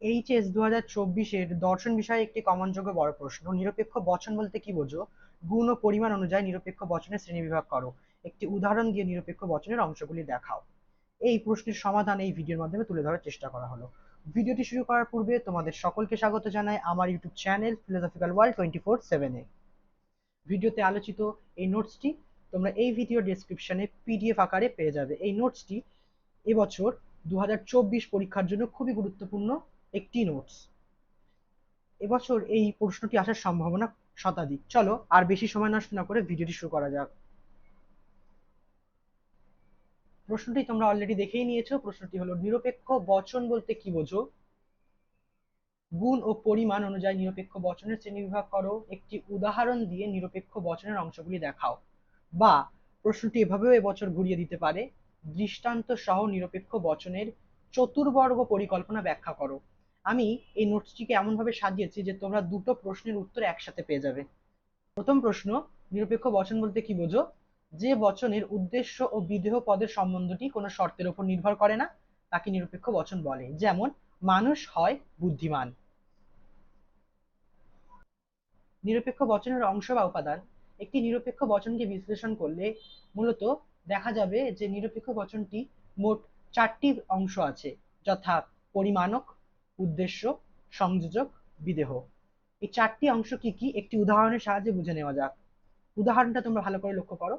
HS 2024-এর দর্শন বিষয়ে একটি কমনযোগ্য বড় প্রশ্ন। নিরপেক্ষ বচন বলতে কি বোঝো? গুণ ও পরিমাণ অনুযায়ী নিরপেক্ষ বচনের শ্রেণীবিভাগ করো। একটি উদাহরণ দিয়ে নিরপেক্ষ বচনের অংশগুলি দেখাও। এই প্রশ্নের সমাধান এই ভিডিওর মাধ্যমে তুলে ধরার চেষ্টা করা হলো। ভিডিওটি শুরু করার পূর্বে তোমাদের সকলকে স্বাগত জানাই আমার ইউটিউব চ্যানেল ফিলোসফিক্যাল ওয়ার্ল্ড 24/7-এ। ভিডিওতে আলোচিত এই নোটসটি তোমরা এই ভিডিও ডেসক্রিপশনে পিডিএফ আকারে পেয়ে যাবে। এই নোটসটি এবছর 2024 পরীক্ষার জন্য খুবই গুরুত্বপূর্ণ একটি নোটস। এবছর এই প্রশ্নটি আসার সম্ভাবনা শতাধিক। চলো আর বেশি সময় নষ্ট না করে ভিডিওটি শুরু করা যাক। প্রশ্নটি তোমরা অলরেডি দেখেই নিয়েছো। প্রশ্নটি হলো, নিরপেক্ষ বচন বলতে কি বোঝো? গুণ ও পরিমাণ অনুযায়ী নিরপেক্ষ বচনের শ্রেণীবিভাগ করো। একটি উদাহরণ দিয়ে নিরপেক্ষ বচনের অংশগুলি দেখাও। বা প্রশ্নটি এভাবেও এবছর ঘুরিয়ে দিতে পারে, দৃষ্টান্ত সহ নিরপেক্ষ বচনের চতুর্বর্গ পরিকল্পনা ব্যাখ্যা করো। আমি এই নোটসটিকে এমনভাবে সাজিয়েছি যে তোমরা দুটো প্রশ্নের উত্তর একসাথে পেয়ে যাবে। প্রথম প্রশ্ন, নিরপেক্ষ বচন বলতে কি বোঝো? যে বচনের উদ্দেশ্য ও বিধেয় পদের সম্বন্ধটি কোনো শর্তের উপর নির্ভর করে না তাকে নিরপেক্ষ বচন বলে। যেমন, মানুষ হয় বুদ্ধিমান। নিরপেক্ষ বচনের অংশ বা উপাদান। একটি নিরপেক্ষ বচনকে বিশ্লেষণ করলে মূলত দেখা যাবে যে নিরপেক্ষ বচনটি মোট 4টি অংশ আছে, যথা পরিমাণক, উদ্দেশ্য, সংযোজক, বিধেয়। এই 4টি অংশ কি কি একটি উদাহরণের সাহায্যে বুঝে নেওয়া যাক। উদাহরণটা তোমরা ভালো করে লক্ষ্য করো।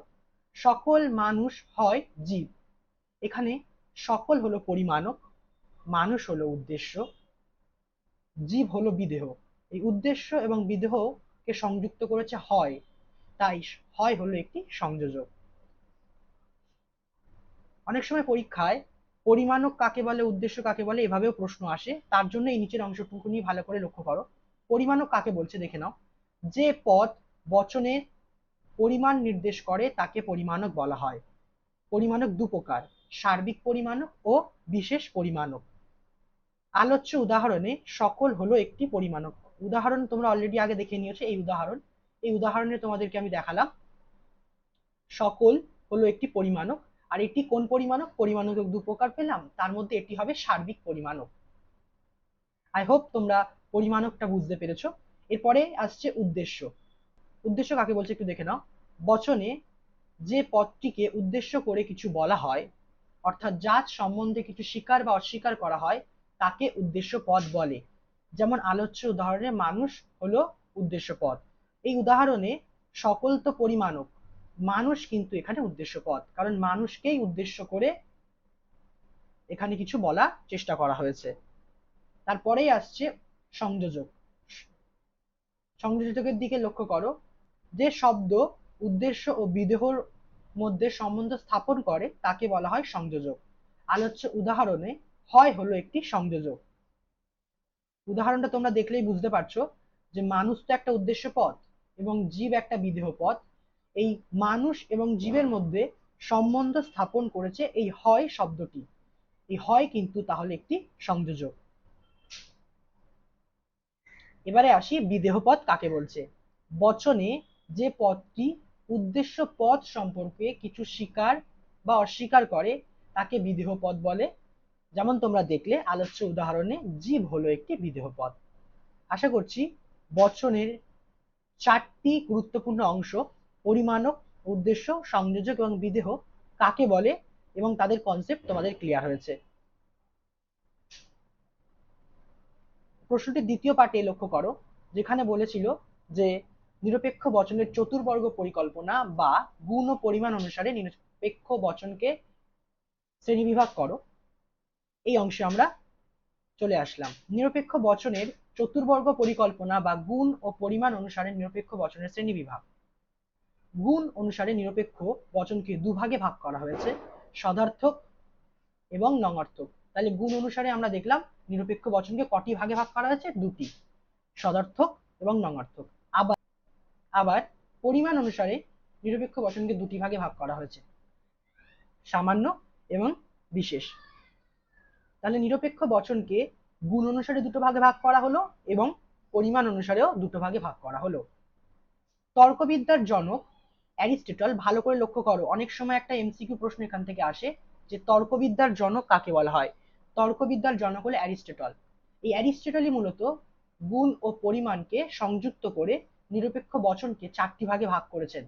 সকল মানুষ হয় জীব। এখানে সকল হলো পরিমাণক, মানুষ হলো উদ্দেশ্য, জীব হলো বিধেয়। এই উদ্দেশ্য এবং বিধেয়কে সংযুক্ত করেছে হয়, তাই হয় হলো একটি সংযোজক। অনেক সময় পরীক্ষায় পরিমাণক কাকে বলে, উদ্দেশ্য কাকে বলে এভাবেও প্রশ্ন আসে। তার জন্য এই নিচের অংশটুকু নিয়ে ভালো করে লক্ষ্য করো। পরিমাণক কাকে বলছে দেখে নাও। যে পদ বচনের পরিমাণ নির্দেশ করে তাকে পরিমাণক বলা হয়। পরিমাণক দু প্রকার, সার্বিক পরিমাণক ও বিশেষ পরিমাণক। আলোচ্য উদাহরণে সকল হলো একটি পরিমাণক। উদাহরণ তোমরা অলরেডি আগে দেখে নিয়েছো। এই উদাহরণে তোমাদেরকে আমি দেখালাম সকল হলো একটি পরিমাণক। আর এটি কোন পরিমাণক? পরিমাণক দু প্রকার পেলাম, তার মধ্যে এটি হবে সার্বিক পরিমাণক। আই হোপ তোমরা পরিমাণকটা বুঝতে পেরেছো। এরপরে আসছে উদ্দেশ্য। উদ্দেশ্য কাকে বলছে একটু দেখে নাও। বচনে যে পদটিকে উদ্দেশ্য করে কিছু বলা হয়, অর্থাৎ যার সম্বন্ধে কিছু স্বীকার বা অস্বীকার করা হয়, তাকে উদ্দেশ্য পদ বলে। যেমন আলোচ্য উদাহরণে মানুষ হলো উদ্দেশ্য পদ। এই উদাহরণে সকল তো পরিমাণক, মানুষ কিন্তু এখানে উদ্দেশ্য পদ, কারণ মানুষকেই উদ্দেশ্য করে এখানে কিছু বলার চেষ্টা করা হয়েছে। তারপরেই আসছে সংযোজক। সংযোজকের দিকে লক্ষ্য করো। যে শব্দ উদ্দেশ্য ও বিধেয়র মধ্যে সম্বন্ধ স্থাপন করে তাকে বলা হয় সংযোজক। আলোচ্য উদাহরণে হয় হলো একটি সংযোজক। উদাহরণটা তোমরা দেখলেই বুঝতে পারছো যে মানুষ তো একটা উদ্দেশ্য পদ এবং জীব একটা বিধেয় পদ। এই মানুষ এবং জীবের মধ্যে সম্বন্ধ স্থাপন করেছে এই হয় শব্দটি। এই হয় কিন্তু তাহলে একটি সংযোজক। এবারে আসি বিধেয় পদ কাকে বলছে। বচনে যে পদটি উদ্দেশ্য পদ সম্পর্কে কিছু স্বীকার বা অস্বীকার করে তাকে বিধেয় পদ বলে। যেমন তোমরা দেখলে আলোচ্য উদাহরণে জীব হলো একটি বিধেয় পদ। আশা করছি বচনের 4টি গুরুত্বপূর্ণ অংশ, পরিমাণক, উদ্দেশ্য, সংযোজক এবং বিধেয় কাকে বলে এবং তাদের কনসেপ্ট তোমাদের ক্লিয়ার হয়েছে। প্রশ্নটির দ্বিতীয় পার্টে লক্ষ্য করো, যেখানে বলেছিল যে নিরপেক্ষ বচনের চতুর্বর্গ পরিকল্পনা বা গুণ ও পরিমাণ অনুসারে নিরপেক্ষ বচনকে শ্রেণীবিভাগ করো। এই অংশে আমরা চলে আসলাম। নিরপেক্ষ বচনের চতুর্বর্গ পরিকল্পনা বা গুণ ও পরিমাণ অনুসারে নিরপেক্ষ বচনের শ্রেণীবিভাগ। গুণ অনুসারে নিরপেক্ষ বচনকে দুভাগে ভাগ করা হয়েছে, সদার্থক এবং নঙার্থক। তাহলে গুণ অনুসারে আমরা দেখলাম নিরপেক্ষ বচনকে কটি ভাগে ভাগ করা হয়েছে? দুটি, সদার্থক এবং নঙার্থক। আবার পরিমাণ অনুসারে নিরপেক্ষ বচনকে দুটি ভাগে ভাগ করা হয়েছে, সামান্য এবং বিশেষ। তাহলে নিরপেক্ষ বচনকে গুণ অনুসারে দুটো ভাগে ভাগ করা হলো এবং পরিমাণ অনুসারেও দুটো ভাগে ভাগ করা হলো। তর্কবিদ্যার জনক অ্যারিস্টটল। ভালো করে লক্ষ্য করো, অনেক সময় একটা এমসিকিউ প্রশ্ন এখান থেকে আসে যে তর্কবিদ্যার জনক কাকে বলা হয়। তর্কবিদ্যার জনক হলো অ্যারিস্টটল। এই অ্যারিস্টটলই মূলত গুণ ও পরিমাণকে সংযুক্ত করে নিরপেক্ষ বচনকে 4টি ভাগে ভাগ করেছেন।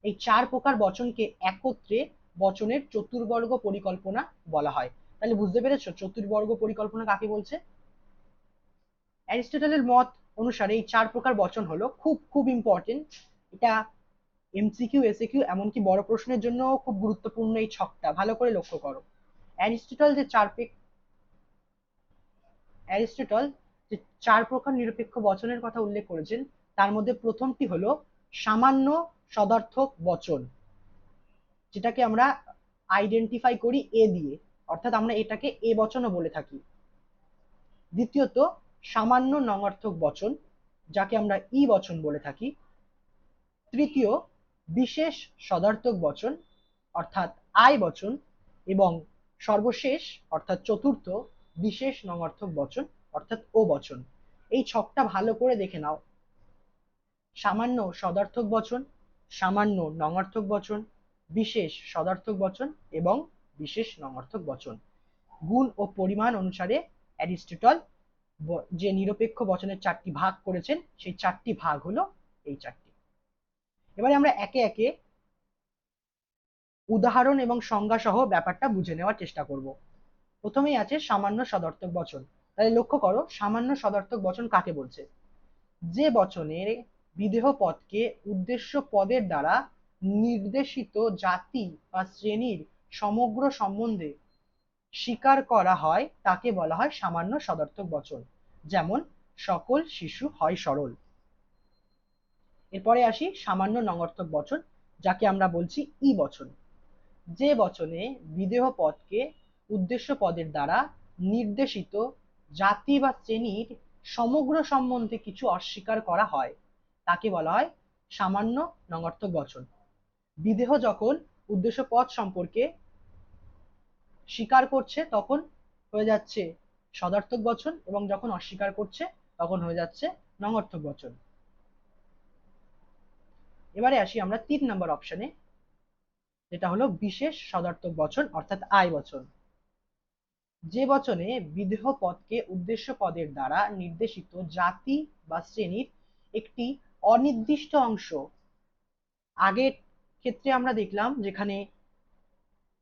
এই 4 প্রকার বচনকে একত্রে বচনের চতুর্বর্গ পরিকল্পনা বলা হয়। তাহলে বুঝতে পেরেছো চতুর্বর্গ পরিকল্পনা কাকে বলছে? অ্যারিস্টটলের মত অনুসারে এই 4 প্রকার বচন হলো খুব খুব ইম্পর্টেন্ট। এটা এমসিকিউ, এসএকিউ এমনকি বড় প্রশ্নের জন্য খুব গুরুত্বপূর্ণ এই ছকটা, ভালো করে লক্ষ্য করো। অ্যারিস্টটল যে চার প্রকার নিরপেক্ষ বচনের কথা উল্লেখ করেছেন, তার মধ্যে প্রথমটি হলো সামান্য সদার্থক বচন, যেটাকে আমরা আইডেন্টিফাই করি এ দিয়ে, অর্থাৎ আমরা এটাকে এ বচনও বলে থাকি। দ্বিতীয়ত সামান্য নঙার্থক বচন, যাকে আমরা ই বচন বলে থাকি। তৃতীয় বিশেষ সদার্থক বচন অর্থাৎ আই বচন, এবং সর্বশেষ অর্থাৎ চতুর্থ বিশেষ নঙার্থক বচন অর্থাৎ ও বচন। এই ছকটা ভালো করে দেখে নাও। সামান্য সদার্থক বচন, সামান্য নঙার্থক বচন, বিশেষ সদার্থক বচন এবং বিশেষ নঙার্থক বচন। গুণ ও পরিমাণ অনুসারে অ্যারিস্টটল যে নিরপেক্ষ বচনের 4টি ভাগ করেছেন, সেই 4টি ভাগ হলো এই 4টি। এবারে আমরা একে একে উদাহরণ এবং সংজ্ঞা সহ ব্যাপারটা বুঝে নেওয়ার চেষ্টা করব। প্রথমেই আছে সামান্য সদর্থক বচন। তাহলে লক্ষ্য করো সামান্য সদর্থক বচন কাকে বলছে? যে বচনের বিদেহ পদকে উদ্দেশ্য পদের দ্বারা নির্দেশিত জাতি বা শ্রেণীর সমগ্র সম্বন্ধে স্বীকার করা হয় তাকে বলা হয় সামান্য সদর্থক বচন। যেমন সকল শিশু হয় সরল। এরপরে আসি সামান্য নঙার্থক বচন, যাকে আমরা বলছি ই বচন। যে বচনে বিদেহ পদকে উদ্দেশ্য পদের দ্বারা নির্দেশিত জাতি বা শ্রেণীর সমগ্র সম্বন্ধে কিছু অস্বীকার করা হয় তাকে বলা হয় সামান্য নঙার্থক বচন। বিদেহ যখন উদ্দেশ্য পদ সম্পর্কে স্বীকার করছে তখন হয়ে যাচ্ছে সদার্থক বচন, এবং যখন অস্বীকার করছে তখন হয়ে যাচ্ছে নঙার্থক বচন। এবারে আসি আমরা 3 নম্বর অপশনে, যেটা হলো বিশেষ সদার্থক বচন অর্থাৎ আই বচন। যে বচনে বিদেহ পদকে উদ্দেশ্য পদের দ্বারা নির্দেশিত জাতি বা শ্রেণীর একটি অনির্দিষ্ট অংশ, আগের ক্ষেত্রে আমরা দেখলাম যেখানে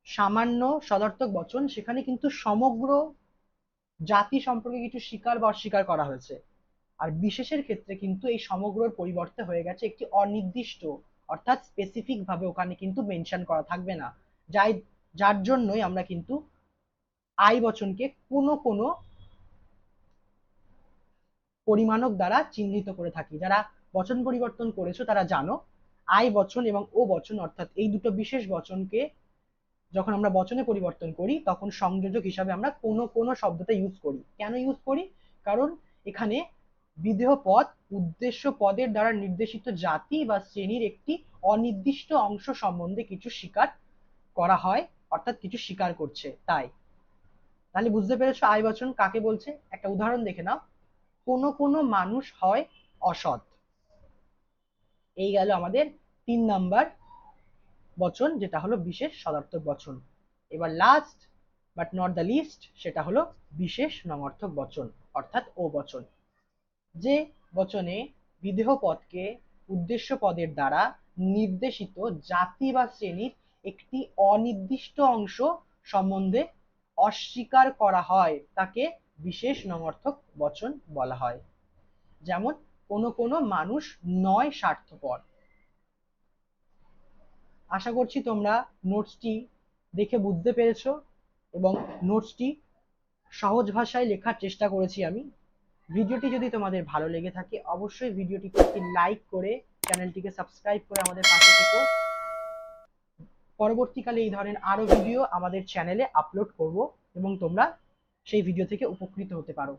সামান্য সদার্থক বচন সেখানে কিন্তু সমগ্র জাতি সম্পর্কে কিছু স্বীকার বা অস্বীকার করা হয়েছে, আর বিশেষের ক্ষেত্রে কিন্তু এই সমগ্রর পরিবর্তে হয়ে গেছে একটি অনির্দিষ্ট, অর্থাৎ স্পেসিফিক ভাবে ওখানে কিন্তু মেনশন করা থাকবে না, যার জন্যই আমরা কিন্তু আই বচনকে কোনো কোনো পরিমাণক দ্বারা চিহ্নিত করে থাকি। যারা বচন পরিবর্তন করেছো তারা জানো আই বচন এবং ও বচন অর্থাৎ এই দুটো বিশেষ বচনকে যখন আমরা বচনে পরিবর্তন করি তখন সংযোজক হিসাবে আমরা কোনো কোনো শব্দটা ইউজ করি। কেন ইউজ করি? কারণ এখানে বিদেহ পদ উদ্দেশ্য পদের দ্বারা নির্দেশিত জাতি বা শ্রেণীর একটি অনির্দিষ্ট অংশ সম্বন্ধে কিছু স্বীকার করা হয়, অর্থাৎ কিছু স্বীকার করছে তাই। তাহলে বুঝতে পেরেছো আই বচন কাকে বলছে? একটা উদাহরণ দেখে নাও। কোনো কোনো মানুষ হয় অসৎ। এই গেল আমাদের 3 নাম্বার বচন, যেটা হলো বিশেষ সদার্থক বচন। এবার last but not the least, সেটা হলো বিশেষ নঙার্থক বচন অর্থাৎ ও বচন। যে বচনে বিদেহ পদকে উদ্দেশ্য পদের দ্বারা নির্দেশিত জাতি বা শ্রেণীর একটি অনির্দিষ্ট অংশ সম্বন্ধে অস্বীকার করা হয় তাকে বিশেষ নঙার্থক বচন বলা হয়। যেমন কোনো কোনো মানুষ নয় স্বার্থপর। আশা করছি তোমরা নোটসটি দেখে বুঝতে পেরেছো, এবং নোটসটি সহজ ভাষায় লেখার চেষ্টা করেছি আমি। ভিডিওটি যদি তোমাদের ভালো লেগে থাকে অবশ্যই ভিডিওটিকে একটি লাইক করে চ্যানেলটিকে সাবস্ক্রাইব করে আমাদের পাশে থেকো। পরবর্তীকালে এই ধরনের আরো ভিডিও আমাদের চ্যানেলে আপলোড করব এবং তোমরা সেই ভিডিও থেকে উপকৃত হতে পারো।